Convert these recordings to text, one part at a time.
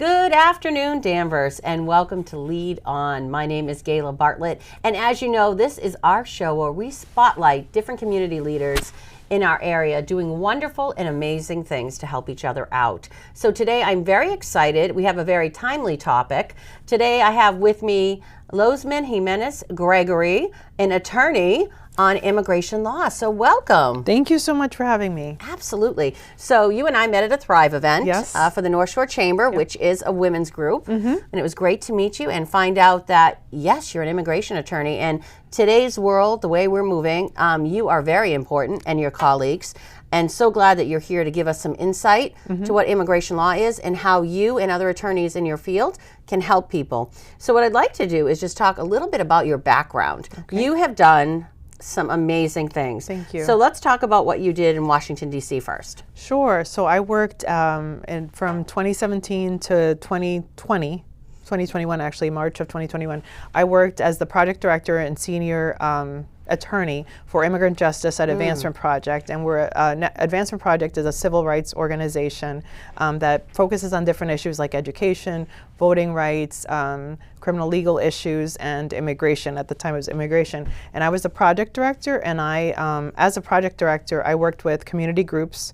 Good afternoon, Danvers, and welcome to Lead On. My name is Gayla Bartlett, and as you know, this is our show where we spotlight different community leaders in our area doing wonderful and amazing things to help each other out. So today I'm very excited. We have a very timely topic. Today I have with me Losmin Jimenez Gregory, an attorney on immigration law. So welcome. Thank you so much for having me. Absolutely. So you and I met at a Thrive event for the North Shore Chamber, which is a women's group. And it was great to meet you and find out that, yes, you're an immigration attorney. And today's world, the way we're moving, you are very important, and your colleagues. And so glad that you're here to give us some insight to what immigration law is and how you and other attorneys in your field can help people. So what I'd like to do is just talk a little bit about your background. Okay. You have done some amazing things. Thank you. So let's talk about what you did in Washington, D.C. first. Sure. So I worked from 2017 to 2021 actually, March of 2021. I worked as the project director and senior attorney for immigrant justice at Advancement Project. And Advancement Project is a civil rights organization that focuses on different issues like education, voting rights, criminal legal issues, and immigration. At the time it was immigration. And I was the project director, and as a project director, I worked with community groups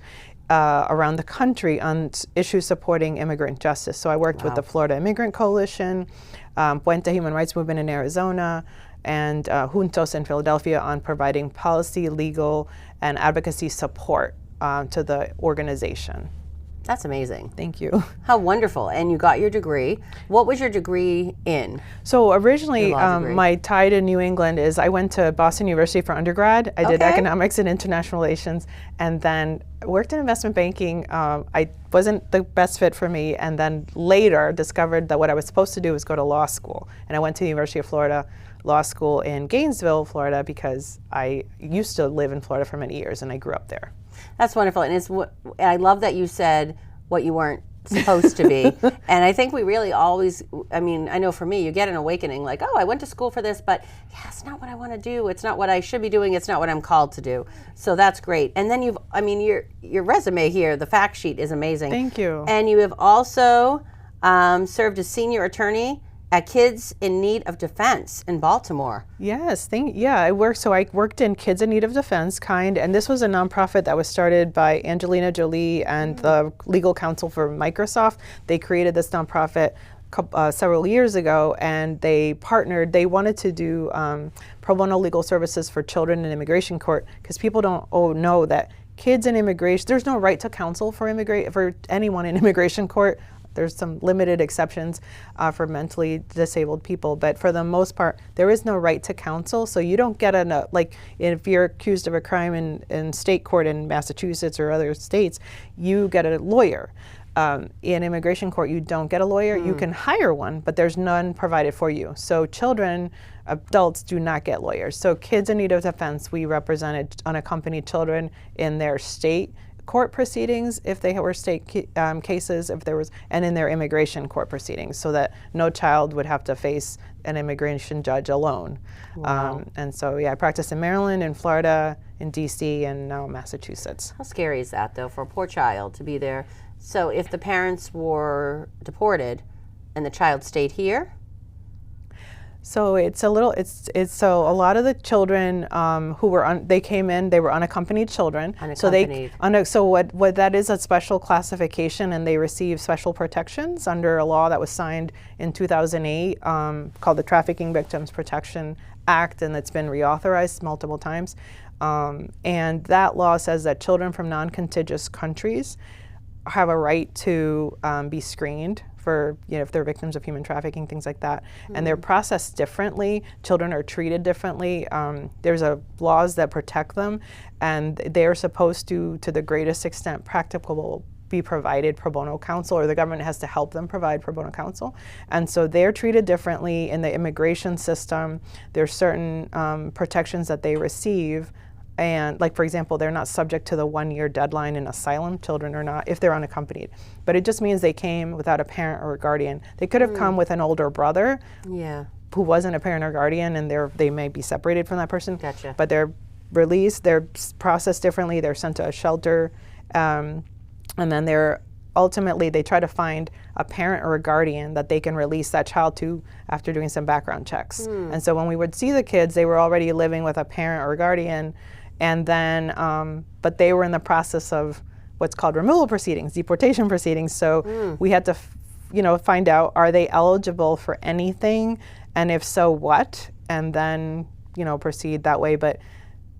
around the country on issues supporting immigrant justice. So I worked with the Florida Immigrant Coalition, Puente Human Rights Movement in Arizona, and Juntos in Philadelphia on providing policy, legal, and advocacy support to the organization. That's amazing. Thank you. How wonderful. And you got your degree. What was your degree in? So originally, my tie to New England is I went to Boston University for undergrad. I did economics and international relations, and then worked in investment banking. I wasn't the best fit for me, and then later discovered that what I was supposed to do was go to law school. And I went to the University of Florida Law School in Gainesville, Florida, because I used to live in Florida for many years, and I grew up there. That's wonderful. And I love that you said what you weren't supposed to be. And I think we really always, I know for me, you get an awakening like, oh, I went to school for this, but yeah, it's not what I want to do. It's not what I should be doing. It's not what I'm called to do. So that's great. And then your resume here, the fact sheet is amazing. Thank you. And you have also served as senior attorney at Kids in Need of Defense in Baltimore. Yes, I worked in Kids in Need of Defense, and this was a nonprofit that was started by Angelina Jolie and the legal counsel for Microsoft. They created this nonprofit several years ago, and they partnered. They wanted to do pro bono legal services for children in immigration court, because people don't know that kids in immigration, there's no right to counsel for anyone in immigration court. There's some limited exceptions for mentally disabled people, but for the most part, there is no right to counsel. So you don't get if you're accused of a crime in state court in Massachusetts or other states, you get a lawyer. In immigration court, you don't get a lawyer. You can hire one, but there's none provided for you. So adults do not get lawyers. So Kids in Need of Defense, we represented unaccompanied children in their state court proceedings, if they were state cases, and in their immigration court proceedings, so that no child would have to face an immigration judge alone. Wow. And so, I practiced in Maryland, in Florida, in D.C., and now Massachusetts. How scary is that, though, for a poor child to be there? So if the parents were deported and the child stayed here? So a lot of the children they came in, they were unaccompanied children. Unaccompanied. So what that is a special classification, and they receive special protections under a law that was signed in 2008 called the Trafficking Victims Protection Act, and it's been reauthorized multiple times. And that law says that children from non-contiguous countries have a right to be screened for, if they're victims of human trafficking, things like that. And they're processed differently. Children are treated differently. There's laws that protect them, and they're supposed to the greatest extent practicable, be provided pro bono counsel, or the government has to help them provide pro bono counsel. And so they're treated differently in the immigration system. There's certain protections that they receive. And for example, they're not subject to the 1-year deadline in asylum. Children are not, if they're unaccompanied. But it just means they came without a parent or a guardian. They could have come with an older brother who wasn't a parent or guardian, and they may be separated from that person. Gotcha. But they're released, they're processed differently, they're sent to a shelter, and then they're ultimately they try to find a parent or a guardian that they can release that child to after doing some background checks. And so when we would see the kids, they were already living with a parent or a guardian, and then, but they were in the process of what's called removal proceedings, deportation proceedings. So we had to, find out, are they eligible for anything? And if so, what? And then, proceed that way. But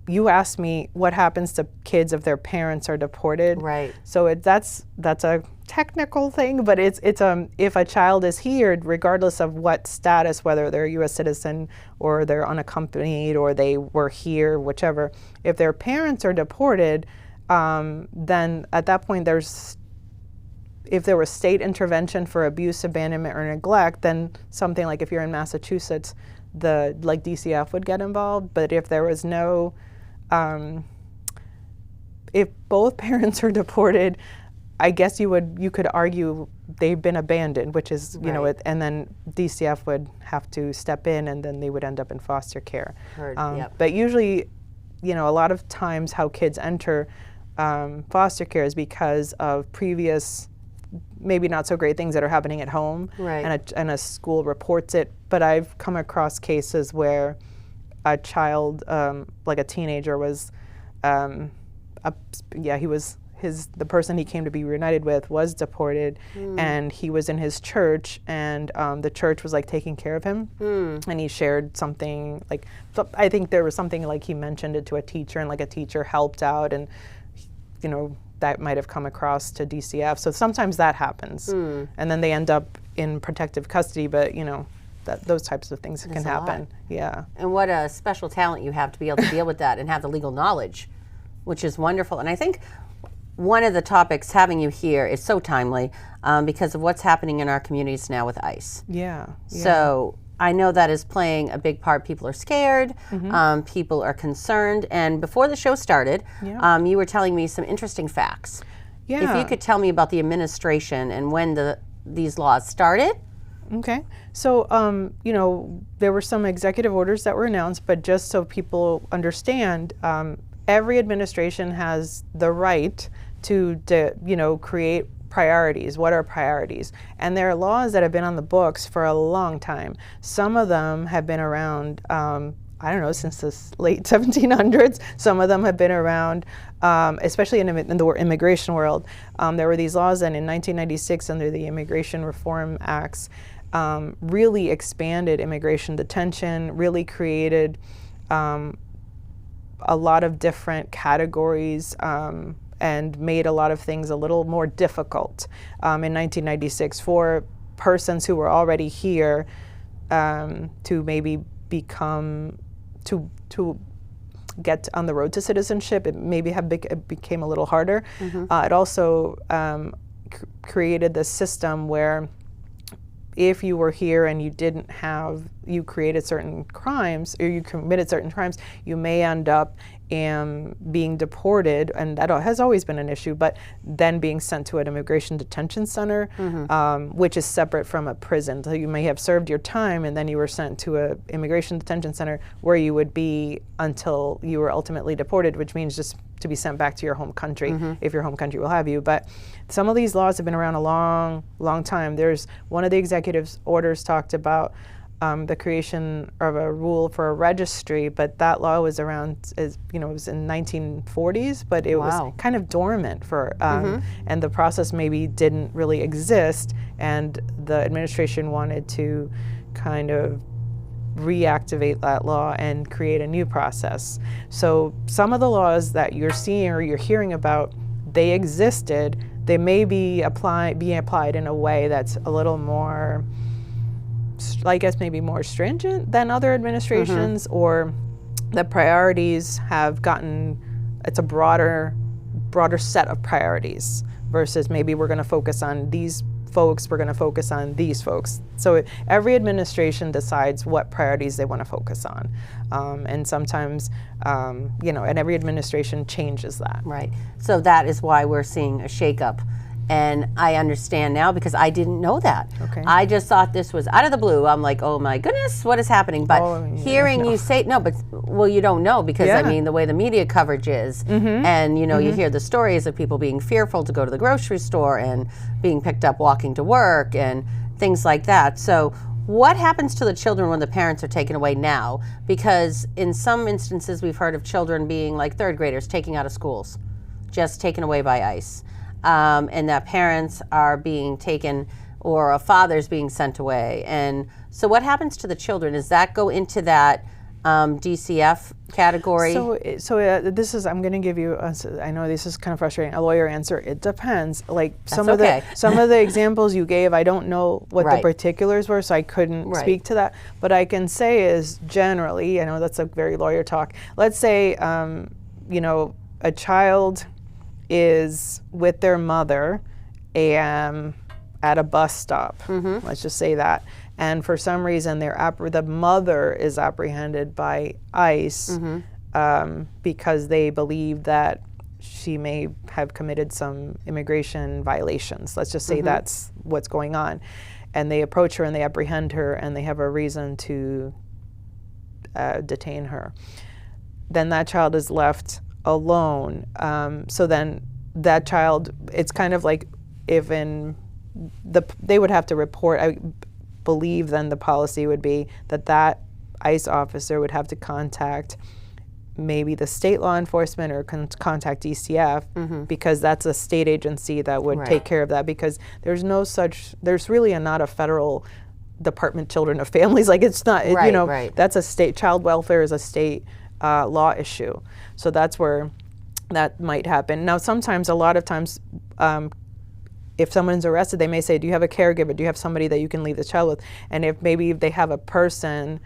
you asked me what happens to kids if their parents are deported. Right. So that's a technical thing, but it's if a child is here, regardless of what status, whether they're a U.S. citizen or they're unaccompanied or they were here, whichever, if their parents are deported, then at that point if there was state intervention for abuse, abandonment, or neglect, then something like if you're in Massachusetts, like DCF would get involved. But if there was no if both parents are deported, I guess you could argue they've been abandoned, which is, and then DCF would have to step in, and then they would end up in foster care. But usually, a lot of times how kids enter foster care is because of previous, maybe not so great things that are happening at home, and a school reports it. But I've come across cases where a child, like a teenager, was, the person he came to be reunited with was deported, and he was in his church, and the church was like taking care of him, and he shared something like, I think there was something like he mentioned it to a teacher, and like a teacher helped out, and that might have come across to DCF. So sometimes that happens, and then they end up in protective custody, but those types of things can happen. Yeah. And what a special talent you have to be able to deal with that and have the legal knowledge, which is wonderful. And I think one of the topics having you here is so timely because of what's happening in our communities now with ICE. Yeah. So I know that is playing a big part. People are scared, people are concerned. And before the show started, you were telling me some interesting facts. Yeah. If you could tell me about the administration and when these laws started. Okay. So, there were some executive orders that were announced, but just so people understand, every administration has the right to create priorities. What are priorities? And there are laws that have been on the books for a long time. Some of them have been around, since the late 1700s. Some of them have been around, especially in the immigration world. There were these laws, and in 1996, under the Immigration Reform Acts, really expanded immigration detention, really created a lot of different categories, and made a lot of things a little more difficult in 1996 for persons who were already here to maybe to get on the road to citizenship. It maybe it became a little harder. It also created this system where if you were here and you created certain crimes, or you committed certain crimes, you may end up being deported, and that has always been an issue, but then being sent to an immigration detention center, which is separate from a prison. So you may have served your time, and then you were sent to an immigration detention center where you would be until you were ultimately deported, which means just to be sent back to your home country, if your home country will have you. But some of these laws have been around a long, long time. There's one of the executive orders talked about the creation of a rule for a registry, but that law was around, it was in 1940s, but it was kind of dormant for, and the process maybe didn't really exist, and the administration wanted to kind of reactivate that law and create a new process. So some of the laws that you're seeing or you're hearing about, they existed. They may be being applied in a way that's a little more, I guess, maybe more stringent than other administrations, or the priorities have gotten, it's a broader set of priorities versus maybe we're going to focus on these folks, we're going to focus on these folks. So every administration decides what priorities they want to focus on. And sometimes, and every administration changes that. Right. So that is why we're seeing a shakeup And I understand now because I didn't know that. Okay. I just thought this was out of the blue. I'm like, oh my goodness, what is happening? But hearing you say, well, you don't know because, I mean, the way the media coverage is, and, you know, you hear the stories of people being fearful to go to the grocery store and being picked up walking to work and things like that. So what happens to the children when the parents are taken away now? Because in some instances, we've heard of children being like third graders taken out of schools, just taken away by ICE. And that parents are being taken or a father's being sent away. And so what happens to the children? Does that go into that DCF category? So this is, I'm going to give you, I know this is kind of frustrating, a lawyer answer. It depends. Like some of the examples you gave, I don't know what the particulars were, so I couldn't speak to that. But I can say is generally, I know that's a very lawyer talk. Let's say, you know, a child is with their mother at a bus stop. Let's just say that. And for some reason, the mother is apprehended by ICE because they believe that she may have committed some immigration violations. Let's just say that's what's going on. And they approach her and they apprehend her and they have a reason to detain her. Then that child is left alone. So then that child, it's kind of like if they would have to report, I believe then the policy would be that ICE officer would have to contact maybe the state law enforcement or contact DCF because that's a state agency that would take care of that, because there's really not a federal Department Children of Families. Like it's not, that's a state, child welfare is a state law issue. So that's where that might happen. Now, a lot of times, if someone's arrested, they may say, do you have a caregiver? Do you have somebody that you can leave the child with? And if maybe they have a person,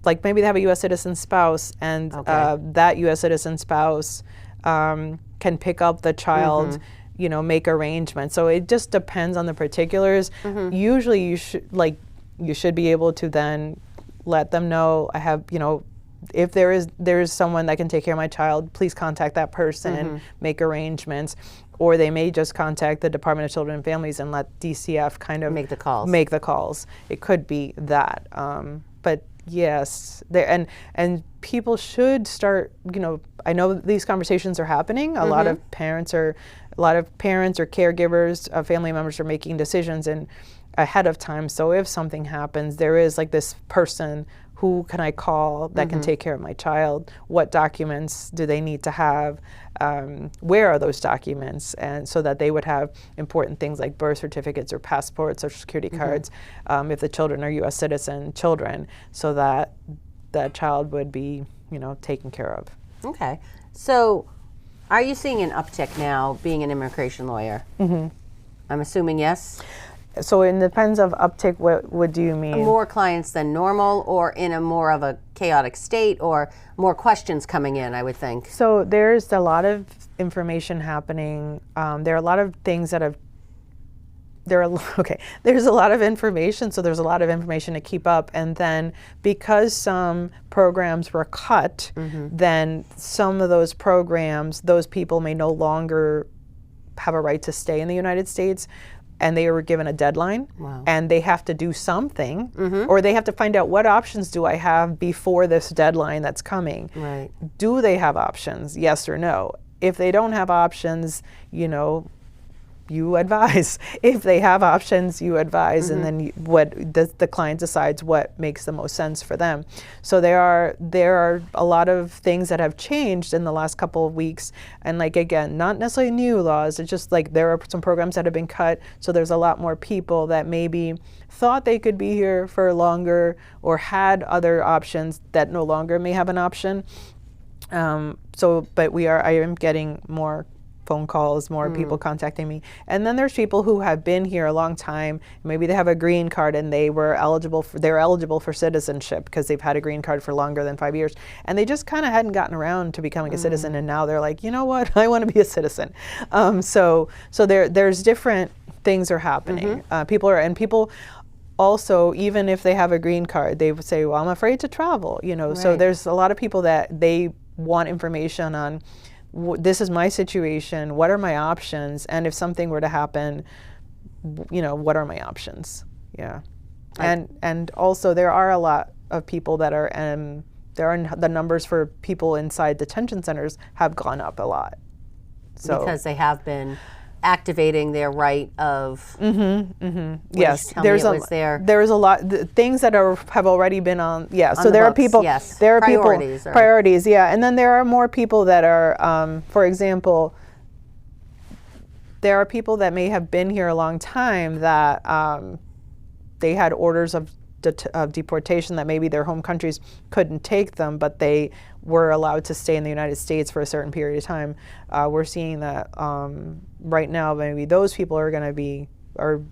like maybe they have a U.S. citizen spouse, and that U.S. citizen spouse can pick up the child, you know, make arrangements. So it just depends on the particulars. Usually you should be able to then let them know, I have, you know, if there is someone that can take care of my child, please contact that person, make arrangements. Or they may just contact the Department of Children and Families and let DCF kind of make the calls. It could be that. But yes, and people should start, you know, I know these conversations are happening. A lot of parents or caregivers, family members are making decisions ahead of time. So if something happens, there is like this person, who can I call that can take care of my child? What documents do they need to have? Where are those documents? And so that they would have important things like birth certificates or passports, Social Security cards, if the children are U.S. citizen children, so that that child would be, you know, taken care of. Okay. So are you seeing an uptick now being an immigration lawyer? I'm assuming yes? So it depends of uptick, what do you mean? More clients than normal, or in a more of a chaotic state, or more questions coming in, I would think. So there's a lot of information happening. There are a lot of things that there's a lot of information, so there's a lot of information to keep up. And then because some programs were cut, then some of those programs, those people may no longer have a right to stay in the United States. And they were given a deadline, and they have to do something, or they have to find out what options do I have before this deadline that's coming. Right. Do they have options, yes or no? If they don't have options, you know, you advise. If they have options, you advise, and then the client decides what makes the most sense for them. So there are a lot of things that have changed in the last couple of weeks, and like again, not necessarily new laws. It's just like there are some programs that have been cut. So there's a lot more people that maybe thought they could be here for longer or had other options that no longer may have an option. But I am getting more phone calls, more people contacting me. And then there's people who have been here a long time. Maybe they have a green card and they're eligible for citizenship because they've had a green card for longer than 5 years. And they just kind of hadn't gotten around to becoming a citizen. And now they're like, you know what, I want to be a citizen. So there's different things are happening. People also, even if they have a green card, they would say, well, I'm afraid to travel, you know. So there's a lot of people that they want information on this is my situation, what are my options, and if something were to happen, what are my options? Yeah. And also there are a lot of people that are, the numbers for people inside detention centers have gone up a lot. So because they have been activating their right of. Yes, there's a lot things that have already been on. Yeah, so there are people. Yes, there are priorities. Priorities. Yeah, and then there are more people that are, for example, there are people that may have been here a long time that they had orders of deportation that maybe their home countries couldn't take them, but they were allowed to stay in the United States for a certain period of time. We're seeing that right now, maybe those people are going to are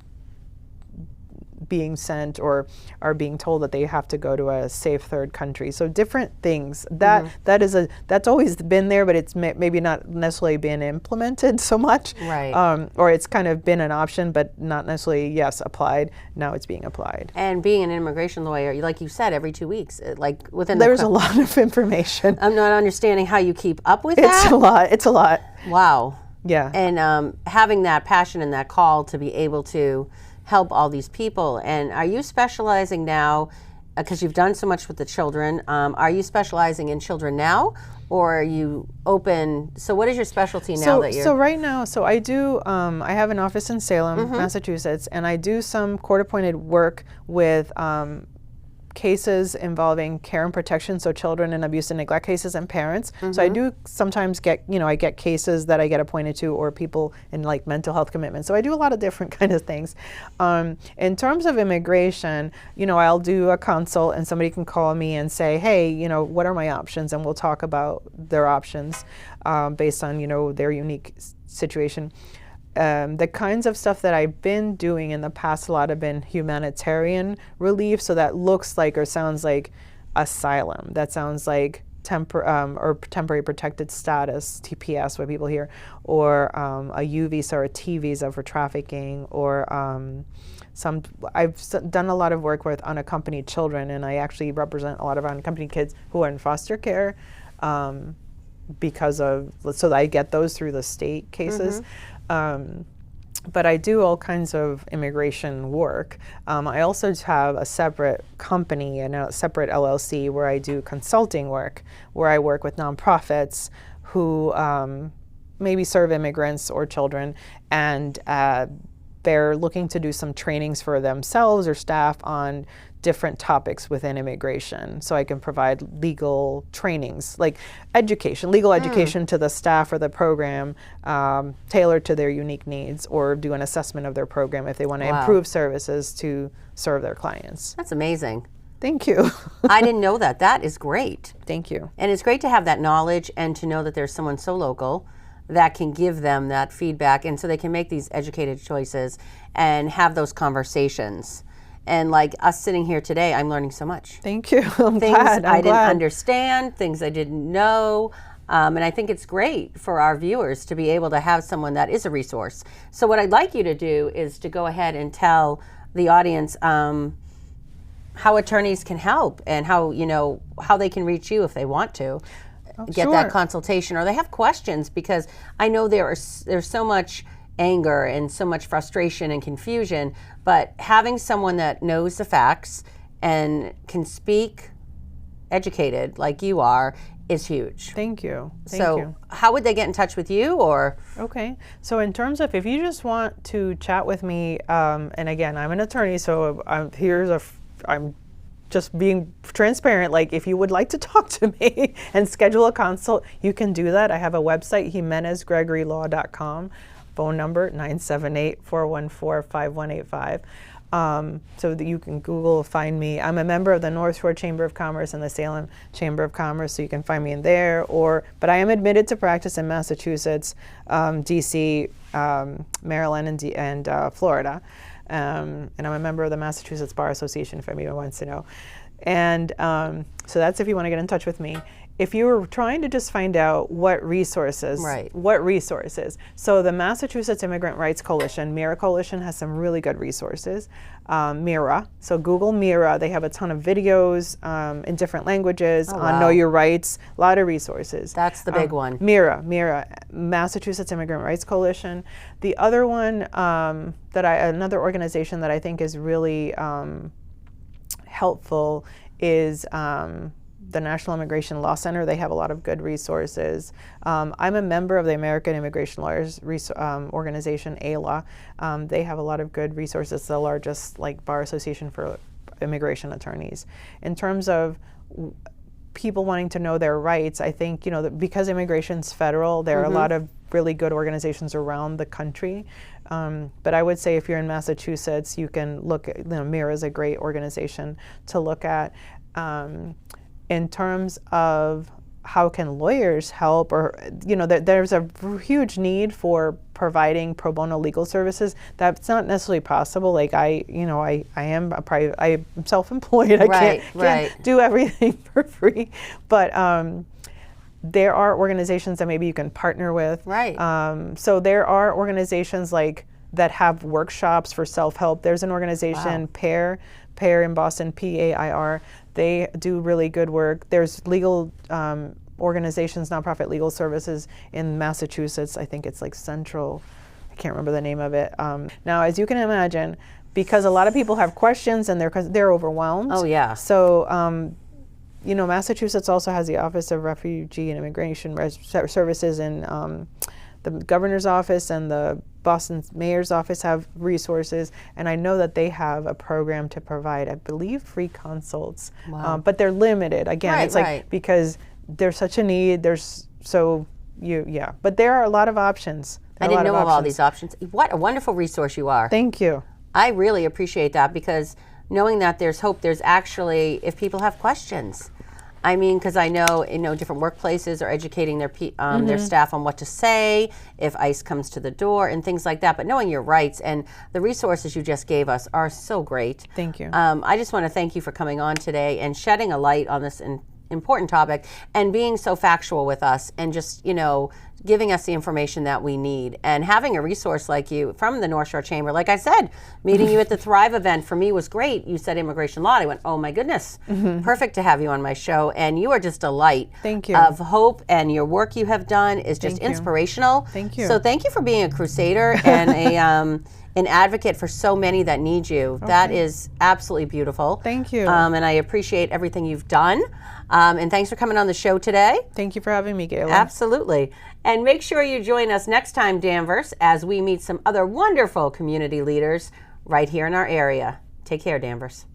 being sent or are being told that they have to go to a safe third country. So different things. That's always been there, but it's maybe not necessarily been implemented so much. Right. Or it's kind of been an option, but not necessarily, applied. Now it's being applied. And being an immigration lawyer, like you said, every 2 weeks, there's a lot of information. I'm not understanding how you keep up with that. It's a lot. Wow. Yeah. And having that passion and that call to be able to help all these people. And are you specializing now, because you've done so much with the children, are you specializing in children now, or are you open? So what is your specialty now that you're? So right now, I do, I have an office in Salem, Massachusetts, and I do some court-appointed work with cases involving care and protection, so children in abuse and neglect cases and parents. So I do sometimes get, I get cases that I get appointed to, or people in like mental health commitments. So I do a lot of different kind of things. In terms of immigration, I'll do a consult and somebody can call me and say, hey, what are my options? And we'll talk about their options based on, their unique situation. The kinds of stuff that I've been doing in the past a lot have been humanitarian relief. So that looks like or sounds like asylum. That sounds like or temporary protected status, TPS, what people hear, or a U visa or a T visa for trafficking, or I've done a lot of work with unaccompanied children, and I actually represent a lot of unaccompanied kids who are in foster care so that I get those through the state cases. But I do all kinds of immigration work. I also have a separate company and a separate LLC where I do consulting work, where I work with nonprofits who maybe serve immigrants or children, and they're looking to do some trainings for themselves or staff on different topics within immigration. So I can provide legal trainings, like legal education to the staff or the program, tailored to their unique needs, or do an assessment of their program if they want to improve services to serve their clients. That's amazing. Thank you. I didn't know that. That is great. Thank you. And it's great to have that knowledge and to know that there's someone so local that can give them that feedback, and so they can make these educated choices and have those conversations. And like us sitting here today, I'm learning so much. Thank you. I'm things glad. I didn't understand, things I didn't know. And I think it's great for our viewers to be able to have someone that is a resource. So what I'd like you to do is to go ahead and tell the audience how attorneys can help, and how they can reach you if they want to get that consultation, or they have questions, because I know there's so much anger and so much frustration and confusion, but having someone that knows the facts and can speak educated like you are is huge. Thank you. So how would they get in touch with you? Or Okay, so in terms of, if you just want to chat with me, and again, I'm an attorney, so I'm just being transparent. Like, if you would like to talk to me and schedule a consult, you can do that. I have a website, JimenezGregoryLaw.com. Phone number 978-414-5185. So that you can Google, find me. I'm a member of the North Shore Chamber of Commerce and the Salem Chamber of Commerce, so you can find me in there. But I am admitted to practice in Massachusetts, DC, Maryland, and Florida. And I'm a member of the Massachusetts Bar Association, if anyone wants to know. And so that's if you want to get in touch with me. if you were trying to just find out what resources, so the Massachusetts Immigrant Rights Coalition, MIRA Coalition, has some really good resources. MIRA, so Google MIRA, they have a ton of videos in different languages on Know Your Rights, a lot of resources. That's the big one. MIRA, Massachusetts Immigrant Rights Coalition. The other one, another organization that I think is really helpful is the National Immigration Law Center. They have a lot of good resources. I'm a member of the American Immigration Lawyers organization, AILA. They have a lot of good resources. It's the largest bar association for immigration attorneys. In terms of people wanting to know their rights, I think, because immigration's federal, there are a lot of really good organizations around the country. But I would say if you're in Massachusetts, you can look at, MIRA is a great organization to look at. In terms of how can lawyers help, or there's a huge need for providing pro bono legal services. That's not necessarily possible. I'm self-employed. I can't do everything for free. But there are organizations that maybe you can partner with. So there are organizations that have workshops for self-help. There's an organization, PAIR in Boston, PAIR. They do really good work. There's legal organizations, nonprofit legal services in Massachusetts. I think it's Central, I can't remember the name of it. Now, as you can imagine, because a lot of people have questions and they're overwhelmed. Oh, yeah. So, Massachusetts also has the Office of Refugee and Immigration Services, and the governor's office and the Boston mayor's office have resources, and I know that they have a program to provide, I believe, free consults. But they're limited. Again, because there's such a need. But there are a lot of options. I didn't know of all these options. What a wonderful resource you are. Thank you. I really appreciate that, because knowing that there's hope, there's actually, if people have questions. I mean, because I know, different workplaces are educating their staff on what to say if ICE comes to the door and things like that. But knowing your rights and the resources you just gave us are so great. Thank you. I just want to thank you for coming on today and shedding a light on this important topic and being so factual with us and just, giving us the information that we need, and having a resource like you from the North Shore Chamber. Like I said, meeting you at the Thrive event for me was great. You said immigration law. I went, oh my goodness, perfect to have you on my show. And you are just a light of hope, and your work you have done is just inspirational. Thank you. So thank you for being a crusader and an advocate for so many that need you. Okay. That is absolutely beautiful. Thank you. And I appreciate everything you've done. And thanks for coming on the show today. Thank you for having me, Gayla. Absolutely. And make sure you join us next time, Danvers, as we meet some other wonderful community leaders right here in our area. Take care, Danvers.